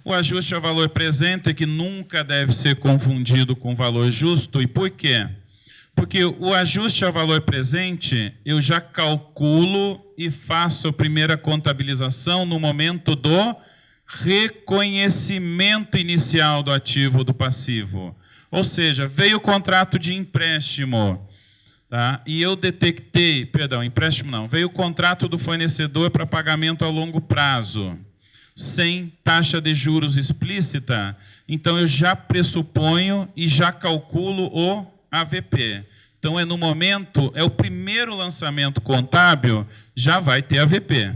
O ajuste ao valor presente é que nunca deve ser confundido com valor justo. E por quê? Porque o ajuste ao valor presente, eu já calculo e faço a primeira contabilização no momento do reconhecimento inicial do ativo ou do passivo. Ou seja, veio o contrato de empréstimo, tá? E eu detectei, perdão, empréstimo não, veio o contrato do fornecedor para pagamento a longo prazo, sem taxa de juros explícita, então eu já pressuponho e já calculo o AVP. Então, no momento, é o primeiro lançamento contábil, já vai ter AVP.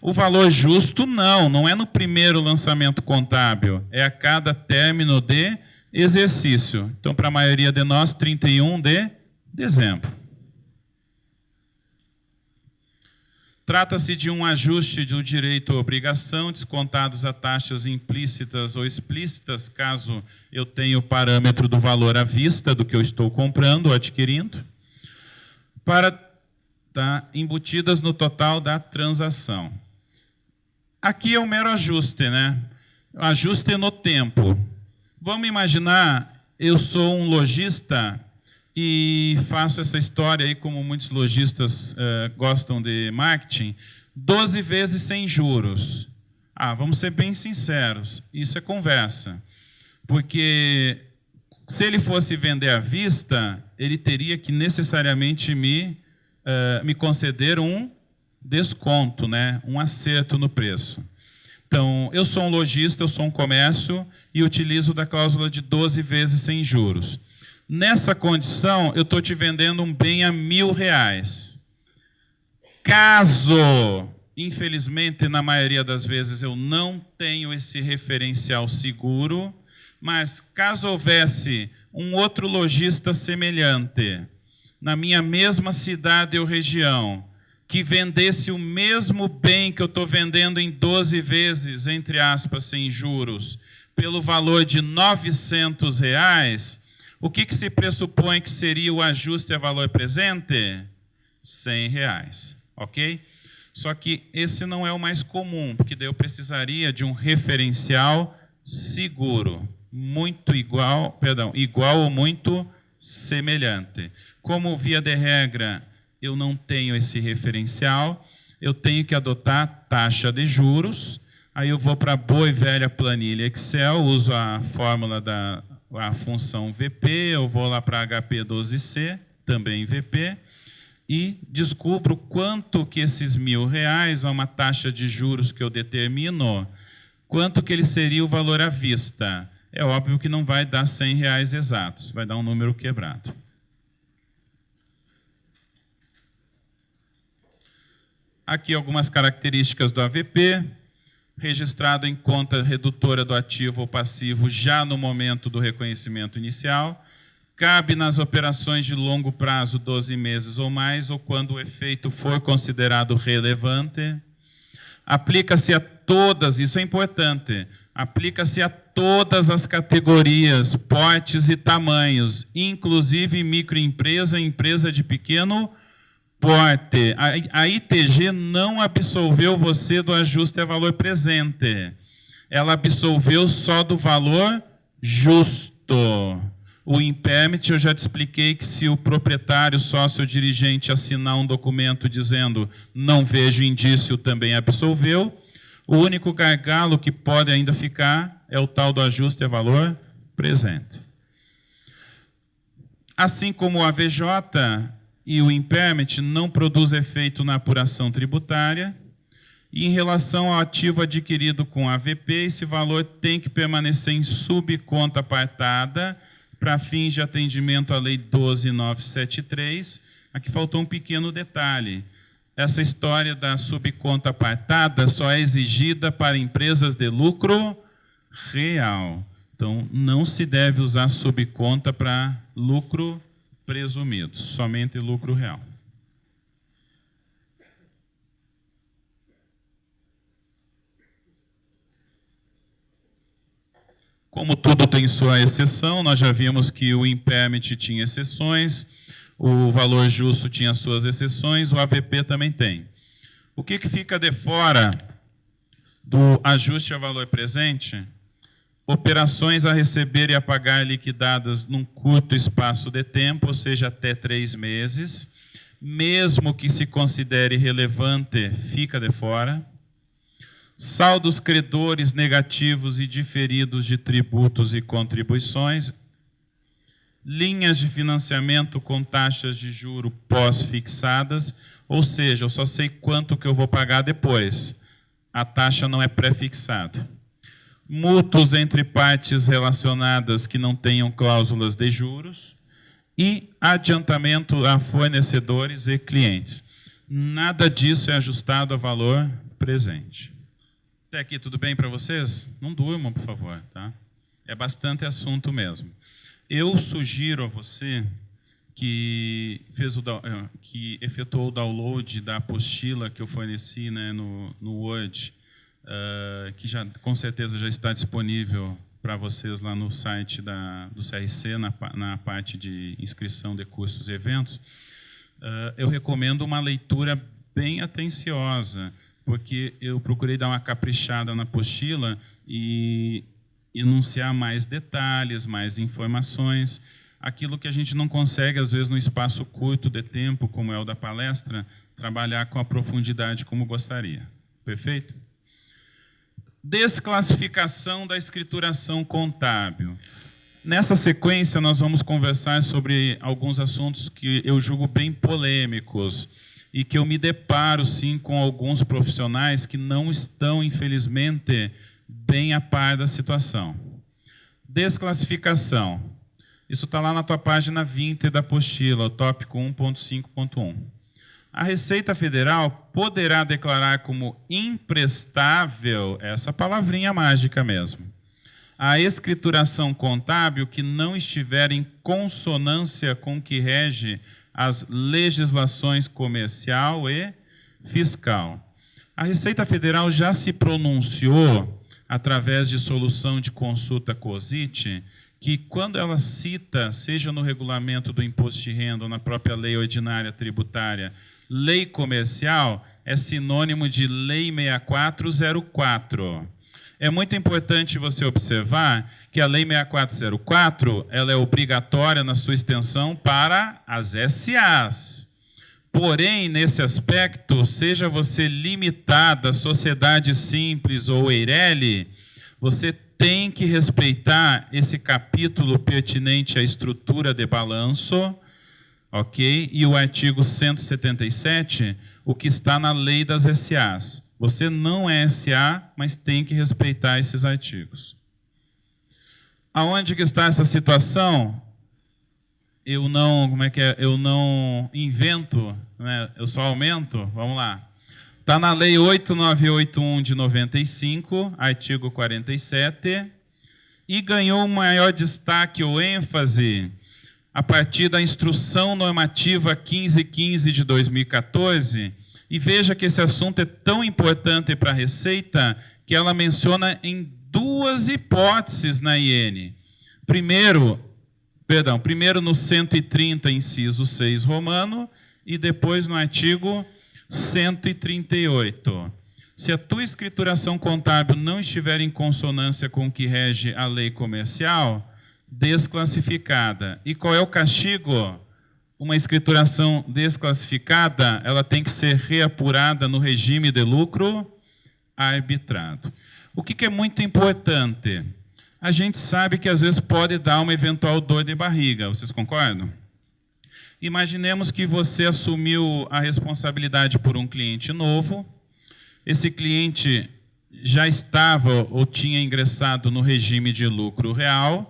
O valor justo, não é no primeiro lançamento contábil, é a cada término de exercício. Então, para a maioria de nós, 31 de dezembro. Trata-se de um ajuste do direito à obrigação, descontados a taxas implícitas ou explícitas, caso eu tenha o parâmetro do valor à vista do que eu estou comprando ou adquirindo, para embutidas no total da transação. Aqui é um mero ajuste, né? Ajuste no tempo. Vamos imaginar, eu sou um lojista e faço essa história aí, como muitos lojistas gostam de marketing, 12 vezes sem juros. Vamos ser bem sinceros, isso é conversa. Porque se ele fosse vender à vista, ele teria que necessariamente me conceder um desconto, né? Um acerto no preço. Então, eu sou um lojista, eu sou um comércio e utilizo da cláusula de 12 vezes sem juros. Nessa condição, eu estou te vendendo um bem a R$1.000. Caso, infelizmente, na maioria das vezes, eu não tenho esse referencial seguro, mas caso houvesse um outro lojista semelhante, na minha mesma cidade ou região, que vendesse o mesmo bem que eu estou vendendo em 12 vezes, entre aspas, sem juros, pelo valor de R$900, o que se pressupõe que seria o ajuste a valor presente? R$100, ok? Só que esse não é o mais comum, porque daí eu precisaria de um referencial seguro, igual ou muito semelhante. Como, via de regra, eu não tenho esse referencial, eu tenho que adotar taxa de juros, aí eu vou para a boa e velha planilha Excel, uso a fórmula a função VP, eu vou lá para HP12C, também VP, e descubro quanto que esses R$1.000, a uma taxa de juros que eu determino, quanto que ele seria o valor à vista. É óbvio que não vai dar R$100 exatos, vai dar um número quebrado. Aqui algumas características do AVP. Registrado em conta redutora do ativo ou passivo já no momento do reconhecimento inicial, cabe nas operações de longo prazo, 12 meses ou mais, ou quando o efeito for considerado relevante. Aplica-se a todas, isso é importante, aplica-se a todas as categorias, portes e tamanhos, inclusive microempresa e empresa de pequeno porte. A ITG não absolveu você do ajuste a valor presente. Ela absolveu só do valor justo. O impairment, eu já te expliquei que se o proprietário, sócio ou dirigente assinar um documento dizendo não vejo indício, também absolveu. O único gargalo que pode ainda ficar é o tal do ajuste a valor presente. Assim como o AVJ e o impairment não produz efeito na apuração tributária, e em relação ao ativo adquirido com AVP, esse valor tem que permanecer em subconta apartada para fins de atendimento à Lei 12.973. Aqui faltou um pequeno detalhe. Essa história da subconta apartada só é exigida para empresas de lucro real. Então, não se deve usar subconta para lucro presumido, somente lucro real. Como tudo tem sua exceção, nós já vimos que o impairment tinha exceções, o valor justo tinha suas exceções, o AVP também tem. O que fica de fora do ajuste a valor presente operações a receber e a pagar liquidadas num curto espaço de tempo, ou seja, até 3 meses. Mesmo que se considere relevante, fica de fora. Saldos credores negativos e diferidos de tributos e contribuições. Linhas de financiamento com taxas de juro pós-fixadas, ou seja, eu só sei quanto que eu vou pagar depois. A taxa não é pré-fixada. Mútuos entre partes relacionadas que não tenham cláusulas de juros e adiantamento a fornecedores e clientes. Nada disso é ajustado a valor presente. Até aqui tudo bem para vocês? Não durmam, por favor, tá? É bastante assunto mesmo. Eu sugiro a você que efetuou o download da apostila que eu forneci, né, no Word, que com certeza já está disponível para vocês lá no site do CRC, na parte de inscrição de cursos e eventos. Eu recomendo uma leitura bem atenciosa, porque eu procurei dar uma caprichada na apostila e enunciar mais detalhes, mais informações, aquilo que a gente não consegue, às vezes, num espaço curto de tempo, como é o da palestra, trabalhar com a profundidade como gostaria. Perfeito? Desclassificação da escrituração contábil. Nessa sequência, nós vamos conversar sobre alguns assuntos que eu julgo bem polêmicos e que eu me deparo, sim, com alguns profissionais que não estão, infelizmente, bem a par da situação. Desclassificação. Isso está lá na tua página 20 da apostila, o tópico 1.5.1. A Receita Federal poderá declarar como imprestável, essa palavrinha mágica mesmo, a escrituração contábil que não estiver em consonância com o que rege as legislações comercial e fiscal. A Receita Federal já se pronunciou, através de solução de consulta COSIT, que quando ela cita, seja no regulamento do imposto de renda ou na própria lei ordinária tributária, lei comercial, é sinônimo de Lei 6404. É muito importante você observar que a Lei 6404 ela é obrigatória na sua extensão para as SAs. Porém, nesse aspecto, seja você limitado a sociedade simples ou EIRELI, você tem que respeitar esse capítulo pertinente à estrutura de balanço, ok? E o artigo 177, o que está na lei das SAs. Você não é SA, mas tem que respeitar esses artigos. Aonde que está essa situação? Eu não invento, né? Eu só aumento. Vamos lá. Está na Lei 8981 de 95, artigo 47, e ganhou maior destaque ou ênfase a partir da Instrução Normativa 1515 de 2014, e veja que esse assunto é tão importante para a Receita que ela menciona em 2 hipóteses na IN. Primeiro no 130, inciso 6 romano, e depois no artigo 138. Se a tua escrituração contábil não estiver em consonância com o que rege a lei comercial, desclassificada. E qual é o castigo? Uma escrituração desclassificada, ela tem que ser reapurada no regime de lucro arbitrado. O que é muito importante? A gente sabe que às vezes pode dar uma eventual dor de barriga, vocês concordam? Imaginemos que você assumiu a responsabilidade por um cliente novo, esse cliente já estava ou tinha ingressado no regime de lucro real,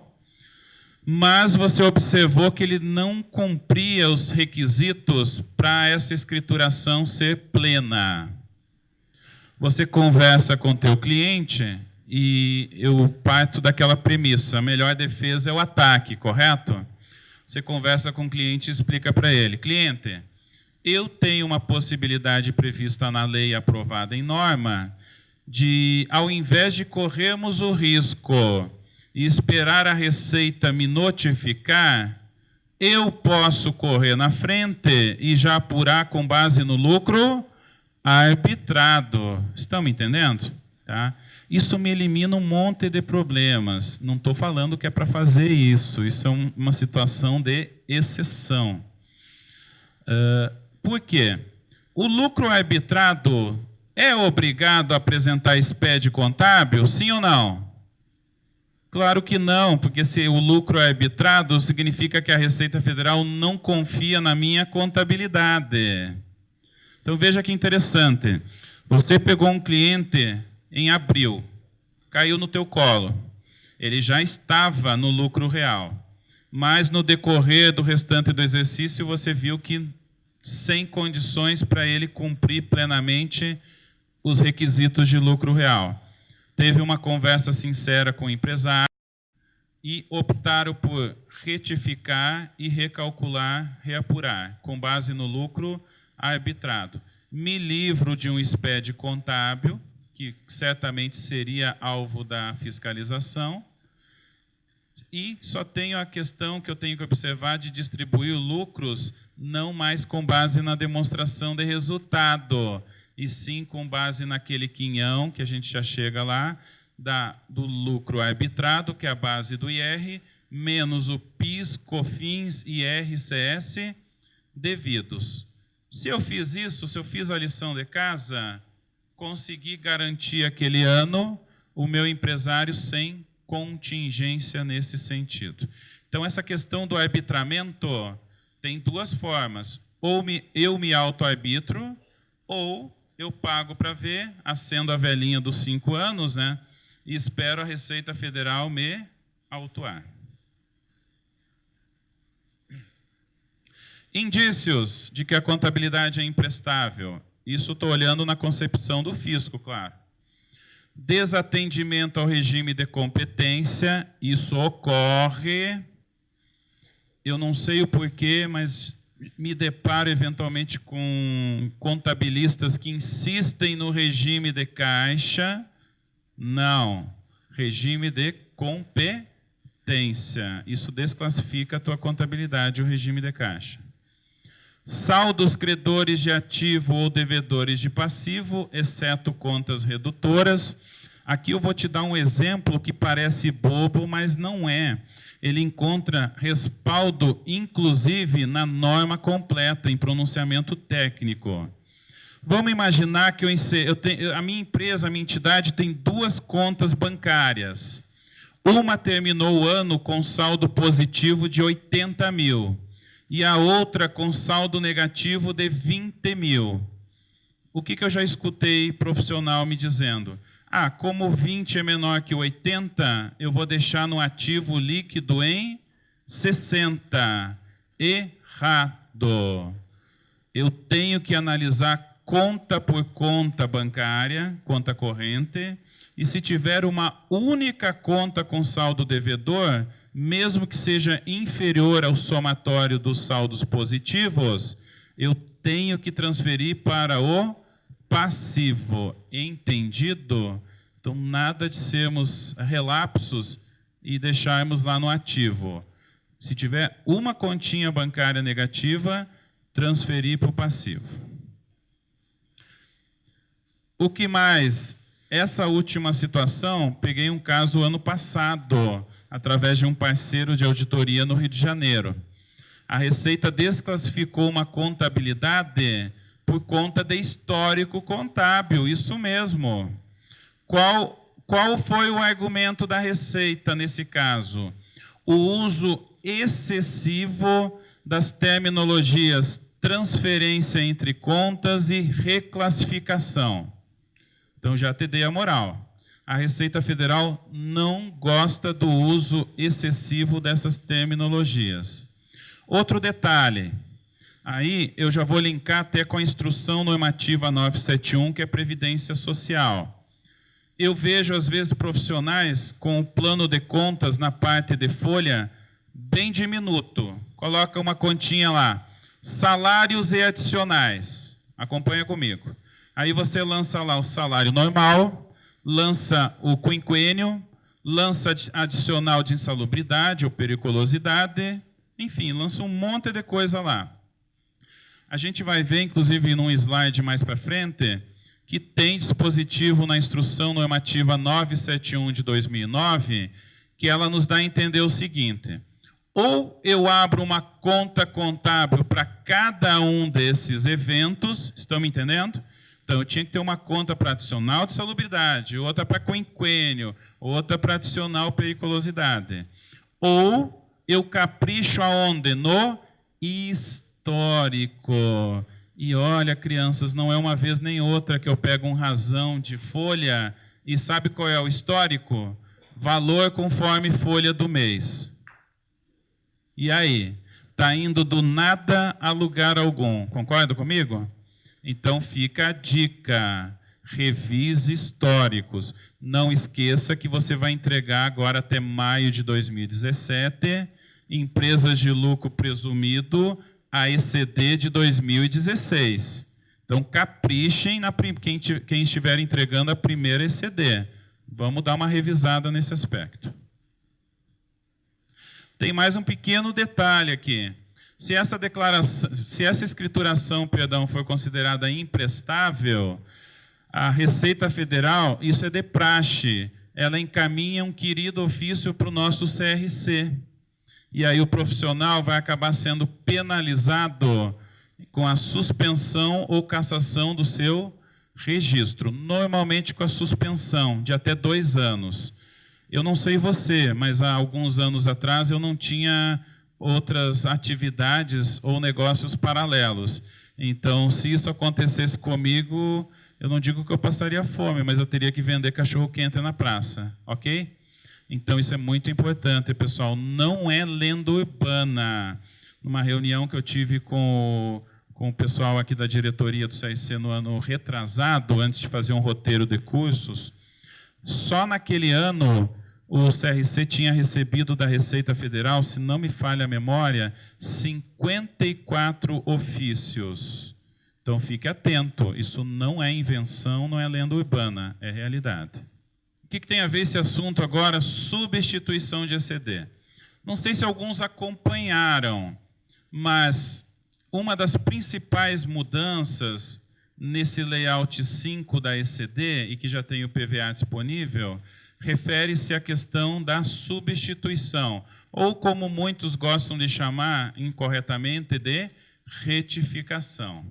mas você observou que ele não cumpria os requisitos para essa escrituração ser plena. Você conversa com o teu cliente e eu parto daquela premissa, a melhor defesa é o ataque, correto? Você conversa com o cliente e explica para ele, cliente, eu tenho uma possibilidade prevista na lei aprovada em norma de, ao invés de corrermos o risco e esperar a Receita me notificar, eu posso correr na frente e já apurar com base no lucro arbitrado. Estão me entendendo? Tá? Isso me elimina um monte de problemas. Não estou falando que é para fazer isso. Isso é uma situação de exceção. Por quê? O lucro arbitrado é obrigado a apresentar SPED contábil, sim ou não? Claro que não, porque se o lucro é arbitrado, significa que a Receita Federal não confia na minha contabilidade. Então, veja que interessante. Você pegou um cliente em abril, caiu no teu colo. Ele já estava no lucro real. Mas, no decorrer do restante do exercício, você viu que sem condições para ele cumprir plenamente os requisitos de lucro real. Teve uma conversa sincera com o empresário e optaram por retificar e recalcular, reapurar, com base no lucro arbitrado. Me livro de um SPED contábil, que certamente seria alvo da fiscalização, e só tenho a questão que eu tenho que observar de distribuir lucros não mais com base na demonstração de resultado, e sim com base naquele quinhão, que a gente já chega lá, do lucro arbitrado, que é a base do IR, menos o PIS, COFINS e IRCS devidos. Se eu fiz isso, se eu fiz a lição de casa, consegui garantir aquele ano o meu empresário sem contingência nesse sentido. Então, essa questão do arbitramento tem duas formas. Ou eu me auto-arbitro, ou eu pago para ver, acendo a velhinha dos 5 anos, né, e espero a Receita Federal me autuar. Indícios de que a contabilidade é imprestável. Isso estou olhando na concepção do fisco, claro. Desatendimento ao regime de competência. Isso ocorre. Eu não sei o porquê, mas me deparo eventualmente com contabilistas que insistem no regime de caixa. Não. Regime de competência. Isso desclassifica a tua contabilidade, o regime de caixa. Saldos credores de ativo ou devedores de passivo, exceto contas redutoras. Aqui eu vou te dar um exemplo que parece bobo, mas não é. Ele encontra respaldo, inclusive, na norma completa, em pronunciamento técnico. Vamos imaginar que a minha empresa, a minha entidade, tem 2 contas bancárias. Uma terminou o ano com saldo positivo de 80 mil. E a outra com saldo negativo de 20 mil. O que eu já escutei profissional me dizendo? Como 20 é menor que 80, eu vou deixar no ativo líquido em 60. Errado. Eu tenho que analisar conta por conta bancária, conta corrente, e se tiver uma única conta com saldo devedor, mesmo que seja inferior ao somatório dos saldos positivos, eu tenho que transferir para o passivo. Entendido? Então, nada de sermos relapsos e deixarmos lá no ativo. Se tiver uma continha bancária negativa, transferir para o passivo. O que mais? Essa última situação, peguei um caso ano passado, através de um parceiro de auditoria no Rio de Janeiro. A Receita desclassificou uma contabilidade por conta de histórico contábil, isso mesmo. Qual foi o argumento da Receita nesse caso? O uso excessivo das terminologias transferência entre contas e reclassificação. Então, já te dei a moral. A Receita Federal não gosta do uso excessivo dessas terminologias. Outro detalhe, aí eu já vou linkar até com a Instrução Normativa 971, que é Previdência Social. Eu vejo, às vezes, profissionais com o plano de contas na parte de folha bem diminuto. Coloca uma continha lá, salários e adicionais. Acompanha comigo. Aí você lança lá o salário normal, lança o quinquênio, lança adicional de insalubridade ou periculosidade, enfim, lança um monte de coisa lá. A gente vai ver, inclusive, num slide mais para frente, que tem dispositivo na Instrução Normativa 971 de 2009, que ela nos dá a entender o seguinte: ou eu abro uma conta contábil para cada um desses eventos, estão me entendendo? Então, eu tinha que ter uma conta para adicional de salubridade, outra para quinquênio, outra para adicional periculosidade. Ou eu capricho aonde? No histórico. E olha, crianças, não é uma vez nem outra que eu pego um rasão de folha e sabe qual é o histórico? Valor conforme folha do mês. E aí? Está indo do nada a lugar algum. Concorda comigo? Então fica a dica. Revise históricos. Não esqueça que você vai entregar agora até maio de 2017 empresas de lucro presumido a ECD de 2016. Então, caprichem quem estiver entregando a primeira ECD. Vamos dar uma revisada nesse aspecto. Tem mais um pequeno detalhe aqui. Se essa escrituração, for considerada imprestável, a Receita Federal, isso é de praxe, ela encaminha um querido ofício para o nosso CRC. E aí o profissional vai acabar sendo penalizado com a suspensão ou cassação do seu registro. Normalmente com a suspensão de até 2 anos. Eu não sei você, mas há alguns anos atrás eu não tinha outras atividades ou negócios paralelos. Então, se isso acontecesse comigo, eu não digo que eu passaria fome, mas eu teria que vender cachorro-quente na praça, ok? Então, isso é muito importante, pessoal. Não é lenda urbana. Numa reunião que eu tive com o pessoal aqui da diretoria do CRC no ano retrasado, antes de fazer um roteiro de cursos, só naquele ano o CRC tinha recebido da Receita Federal, se não me falha a memória, 54 ofícios. Então, fique atento. Isso não é invenção, não é lenda urbana, é realidade. O que tem a ver esse assunto agora? Substituição de ECD. Não sei se alguns acompanharam, mas uma das principais mudanças nesse layout 5 da ECD, e que já tem o PVA disponível, refere-se à questão da substituição, ou como muitos gostam de chamar incorretamente, de retificação.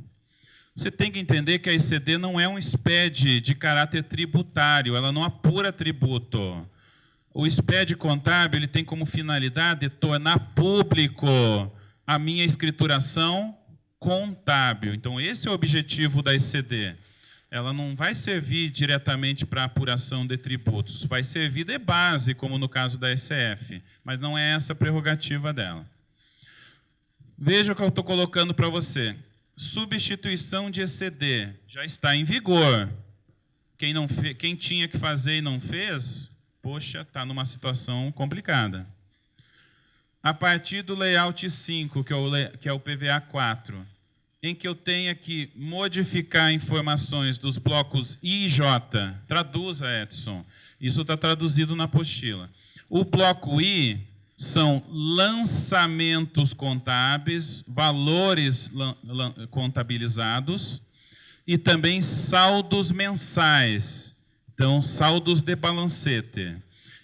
Você tem que entender que a ECD não é um SPED de caráter tributário, ela não apura tributo. O SPED contábil ele tem como finalidade tornar público a minha escrituração contábil. Então, esse é o objetivo da ECD. Ela não vai servir diretamente para apuração de tributos, vai servir de base, como no caso da SF, mas não é essa a prerrogativa dela. Veja o que eu estou colocando para você. Substituição de ECD já está em vigor. Quem tinha que fazer e não fez, poxa, está numa situação complicada. A partir do layout 5, que é o PVA 4, em que eu tenha que modificar informações dos blocos I e J. Traduza, Edson. Isso está traduzido na apostila. O bloco I são lançamentos contábeis, valores contabilizados e também saldos mensais. Então, saldos de balancete.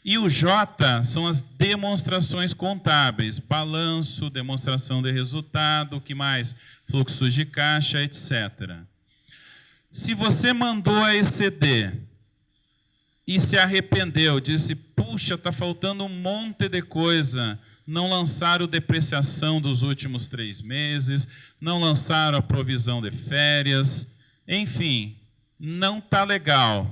E o J são as demonstrações contábeis, balanço, demonstração de resultado, o que mais? Fluxos de caixa, etc. Se você mandou a ECD e se arrependeu, disse, puxa, está faltando um monte de coisa, não lançaram depreciação dos últimos 3 meses, não lançaram a provisão de férias, enfim, não está legal.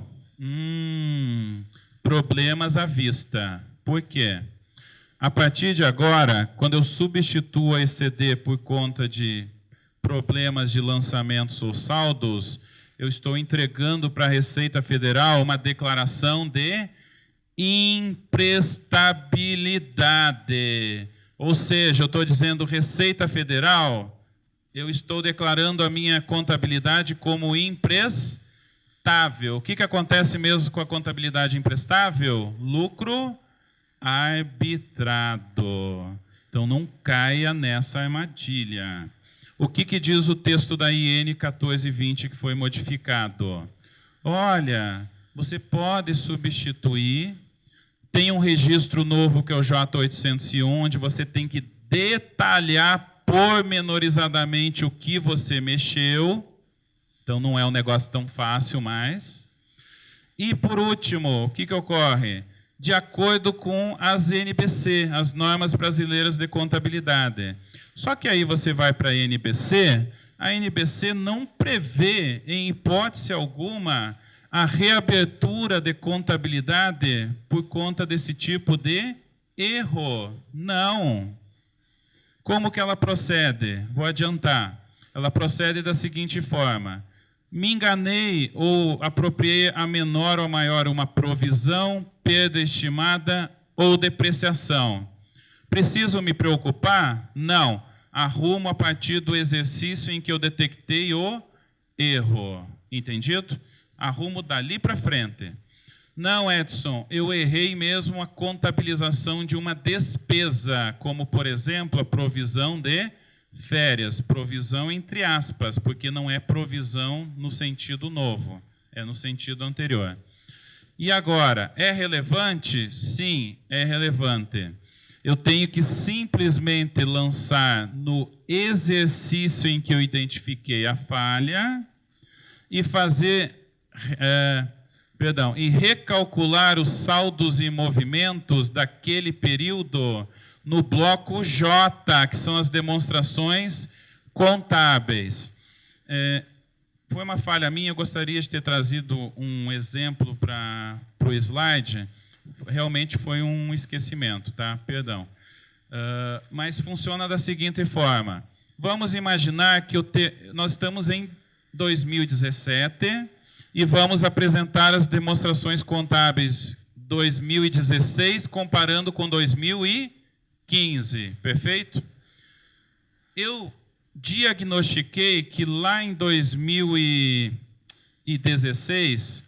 Problemas à vista. Por quê? A partir de agora, quando eu substituo a ECD por conta de problemas de lançamentos ou saldos, eu estou entregando para a Receita Federal uma declaração de imprestabilidade. Ou seja, eu estou dizendo, Receita Federal, eu estou declarando a minha contabilidade como imprestável. O que acontece mesmo com a contabilidade imprestável? Lucro arbitrado. Então, não caia nessa armadilha. O que diz o texto da IN 1420 que foi modificado? olha, você pode substituir, tem um registro novo que é o J801, onde você tem que detalhar pormenorizadamente o que você mexeu, então não é um negócio tão fácil mais. E, por último, o que ocorre? De acordo com as NBC, as Normas Brasileiras de Contabilidade. Só que aí você vai para a NBC não prevê, em hipótese alguma, a reabertura de contabilidade por conta desse tipo de erro. Não. Como que ela procede? Vou adiantar. Ela procede da seguinte forma: me enganei ou apropriei a menor ou maior uma provisão, perda estimada ou depreciação. Preciso me preocupar? Não. Arrumo a partir do exercício em que eu detectei o erro. Entendido? Arrumo dali para frente. Não, Edson, eu errei mesmo a contabilização de uma despesa, como, por exemplo, a provisão de férias. Provisão entre aspas, porque não é provisão no sentido novo, é no sentido anterior. E agora, é relevante? Sim, é relevante. Eu tenho que simplesmente lançar no exercício em que eu identifiquei a falha e fazer, e recalcular os saldos e movimentos daquele período no bloco J, que são as demonstrações contábeis. Foi uma falha minha, eu gostaria de ter trazido um exemplo para o slide. Realmente foi um esquecimento, tá? Perdão. Mas funciona da seguinte forma. Vamos imaginar que nós estamos em 2017 e vamos apresentar as demonstrações contábeis 2016 comparando com 2015, perfeito? Eu diagnostiquei que lá em 2016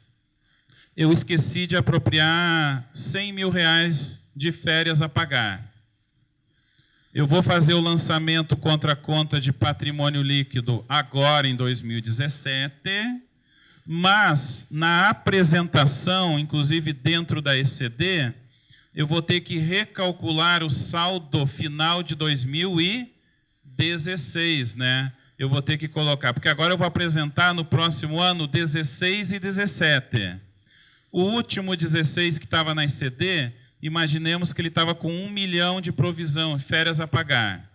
eu esqueci de apropriar R$100 mil de férias a pagar. Eu vou fazer o lançamento contra a conta de patrimônio líquido agora em 2017, mas na apresentação, inclusive dentro da ECD, eu vou ter que recalcular o saldo final de 2016, né? Eu vou ter que colocar, porque agora eu vou apresentar no próximo ano 16 e 17. O último 16 que estava na ECD, imaginemos que ele estava com 1 milhão de provisão, férias a pagar.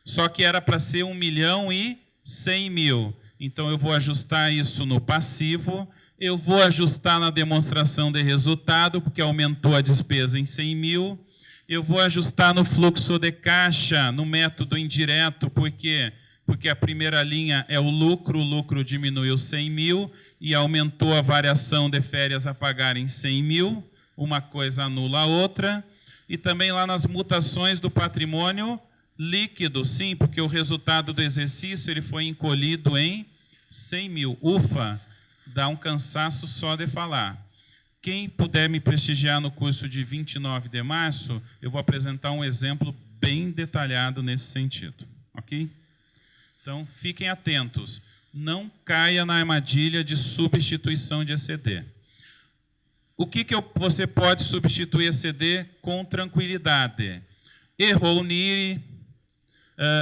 Só que era para ser 1.100 mil. Então, eu vou ajustar isso no passivo, eu vou ajustar na demonstração de resultado, porque aumentou a despesa em 100 mil. Eu vou ajustar no fluxo de caixa, no método indireto, porque a primeira linha é o lucro diminuiu 100 mil e aumentou a variação de férias a pagar em 100 mil. Uma coisa anula a outra. E também lá nas mutações do patrimônio líquido, sim, porque o resultado do exercício ele foi encolhido em 100 mil. Ufa, dá um cansaço só de falar. Quem puder me prestigiar no curso de 29 de março, eu vou apresentar um exemplo bem detalhado nesse sentido. Ok? Então, fiquem atentos. Não caia na armadilha de substituição de ECD. O que você pode substituir ECD com tranquilidade? Errou o NIRI,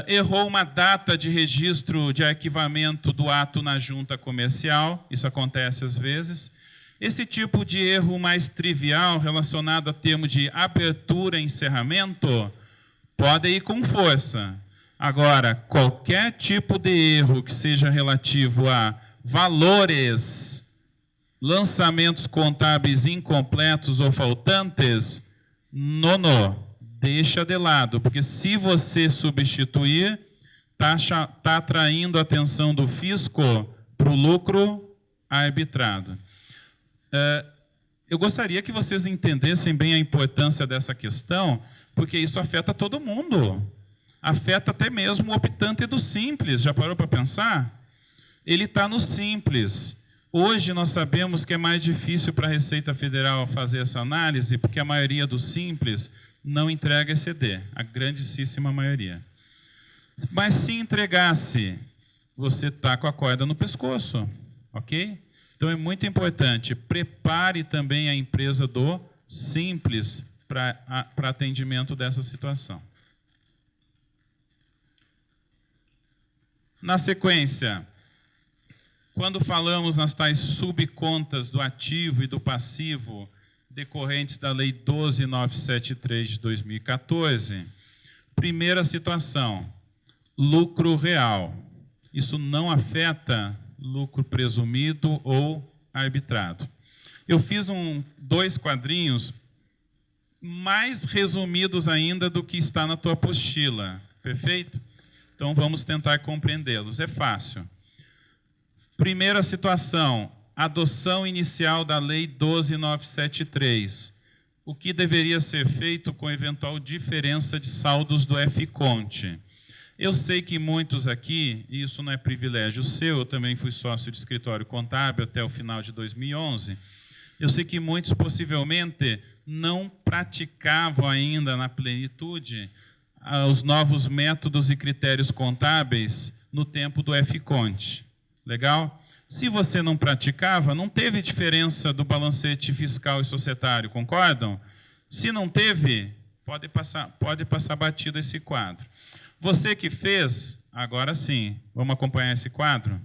errou uma data de registro de arquivamento do ato na junta comercial, isso acontece às vezes. Esse tipo de erro mais trivial, relacionado a termo de abertura e encerramento, pode ir com força. Agora, qualquer tipo de erro que seja relativo a valores, lançamentos contábeis incompletos ou faltantes, deixa de lado, porque se você substituir, está atraindo a atenção do fisco para o lucro arbitrado. Eu gostaria que vocês entendessem bem a importância dessa questão, porque isso afeta todo mundo. Afeta até mesmo o optante do Simples. Já parou para pensar? Ele está no Simples. Hoje nós sabemos que é mais difícil para a Receita Federal fazer essa análise, porque a maioria do Simples não entrega ECD, a grandíssima maioria. Mas se entregasse, você está com a corda no pescoço, ok? Então, é muito importante, prepare também a empresa do Simples para atendimento dessa situação. Na sequência, quando falamos nas tais subcontas do ativo e do passivo decorrentes da Lei 12.973 de 2014, primeira situação, lucro real. Isso não afeta lucro presumido ou arbitrado. Eu fiz dois quadrinhos mais resumidos ainda do que está na tua apostila, perfeito? Então, vamos tentar compreendê-los. É fácil. Primeira situação, adoção inicial da Lei 12.973. O que deveria ser feito com eventual diferença de saldos do FConte? Eu sei que muitos aqui, e isso não é privilégio seu, eu também fui sócio de escritório contábil até o final de 2011, eu sei que muitos possivelmente não praticavam ainda na plenitude os novos métodos e critérios contábeis no tempo do FConte. Legal? Se você não praticava, não teve diferença do balancete fiscal e societário, concordam? Se não teve, pode passar batido esse quadro. Você que fez, agora sim, vamos acompanhar esse quadro?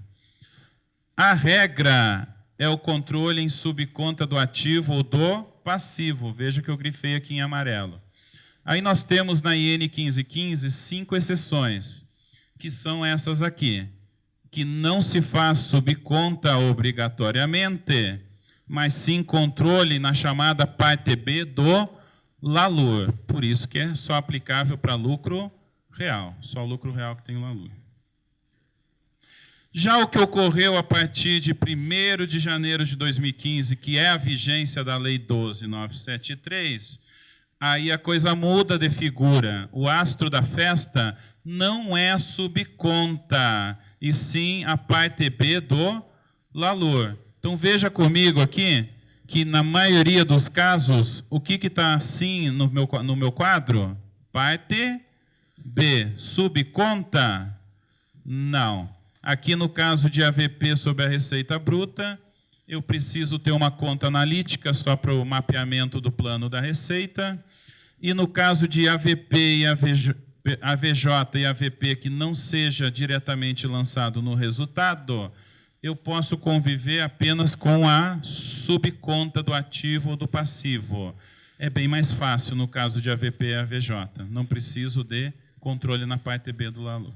A regra é o controle em subconta do ativo ou do passivo. Veja que eu grifei aqui em amarelo. Aí nós temos na IN 1515 5 exceções, que são essas aqui, que não se faz subconta obrigatoriamente, mas sim controle na chamada parte B do LALUR. Por isso que é só aplicável para lucro real, só o lucro real que tem o LALUR. Já o que ocorreu a partir de 1º de janeiro de 2015, que é a vigência da Lei 12.973, aí a coisa muda de figura. O astro da festa não é a subconta, e sim a parte B do LALUR. Então, veja comigo aqui, que na maioria dos casos, o que está assim no meu quadro? Parte B. Subconta? Não. Aqui no caso de AVP sobre a receita bruta, eu preciso ter uma conta analítica só para o mapeamento do plano da receita. E no caso de AVP e AVJ e AVP que não seja diretamente lançado no resultado, eu posso conviver apenas com a subconta do ativo ou do passivo. É bem mais fácil no caso de AVP e AVJ. Não preciso de controle na parte B do LALUR.